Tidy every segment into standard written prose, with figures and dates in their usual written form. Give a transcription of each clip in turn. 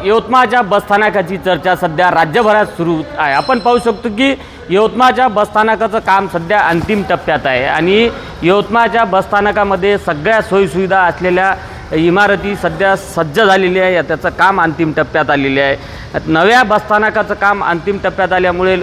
यवतमाळच्या बसस्थानकाची चर्चा सध्या राज्यभरात सुरू आहे। आपण पाहू शकतो की यवतमाळच्या बसस्थानकाचं काम सध्या अंतिम टप्प्यात आहे आणि यवतमाळच्या बसस्थानकामध्ये सगळ्या सोयीसुविधा असलेल्या इमारती सध्या सज्ज झालेली आहे। त्याचं काम अंतिम टप्प्यात आलेले आहे। नव्या बसस्थानकाचं काम अंतिम टप्प्यात आल्यामुळे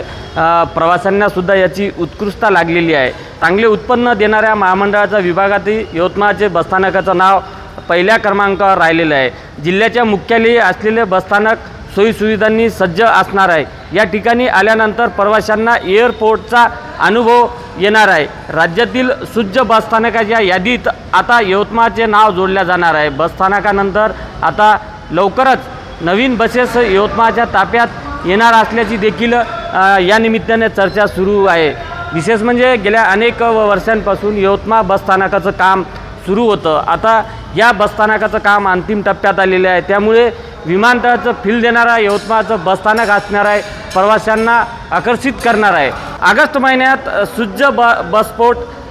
प्रवाशांना सुद्धा याची उत्कृष्टता लागलेली आहे। चांगले उत्पन्न देणाऱ्या महामंडळाच्या विभागातही यवतमाळचे बसस्थानकाचं नाव पहिल्या क्रमांकावर राहिलेलं आहे। जिल्ह्याच्या मुख्यालयी असलेले बसस्थानक सोयीसुविधांनी सज्ज असणार आहे। या ठिकाणी आल्यानंतर प्रवाशांना एअरपोर्टचा अनुभव येणार आहे। राज्यातील सुसज्ज बसस्थानकाच्या यादीत आता यवतमाळचे नाव जोडले जाणार आहे। बसस्थानकानंतर आता लवकरच नवीन बसेस यवतमाळच्या ताफ्यात येणार असल्याची देखील या निमित्ताने चर्चा सुरू आहे। विशेष म्हणजे गेल्या अनेक वर्षांपासून यवतमाळ बसस्थानकाचं काम सुरू होतं। आता या बसस्थानकाचं काम अंतिम टप्प्यात आलेले आहे। त्यामुळे विमानतळाचं फील देणारा यवतमाळचं बसस्थानक असणार आहे, प्रवाशांना आकर्षित करणार आहे। ऑगस्ट महिन्यात सुसज्ज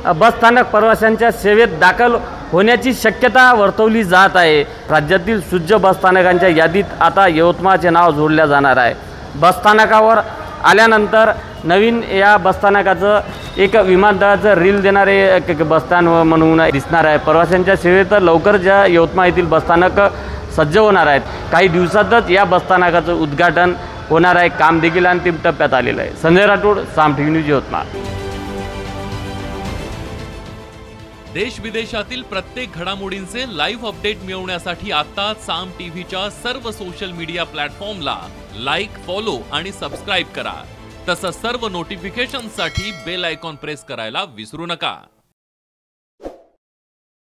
बसस्थानक प्रवाशांच्या सेवेत दाखल होण्याची शक्यता वर्तवली जात आहे। राज्यातील सुसज्ज बसस्थानकांच्या यादीत आता यवतमाळचे नाव जोडले जाणार आहे। बसस्थानकावर आल्यानंतर नवीन या बसस्थानकाचं एक विमानतळाचं रील देणारे एक बसस्थान म्हणून दिसणार आहे। प्रवाशांच्या सेवेत लवकरच यवतमाळ येथील बसस्थानक सज्ज होणार आहेत। काही दिवसातच या बसस्थानकाचं उद्घाटन होणार आहे। काम देखील अंतिम टप्प्यात आलेलं आहे। संजय राठोड, साम टीव्ही न्यूज, यवतमाळ। देश विदेशातील प्रत्येक घडामोडींचे लाईव्ह अपडेट मिळवण्यासाठी आता साम टीव्हीच्या सर्व सोशल मीडिया प्लॅटफॉर्मला लाईक, फॉलो आणि सबस्क्राईब करा। तसंच सर्व नोटिफिकेशनसाठी बेल आयकॉन प्रेस करायला विसरू नका।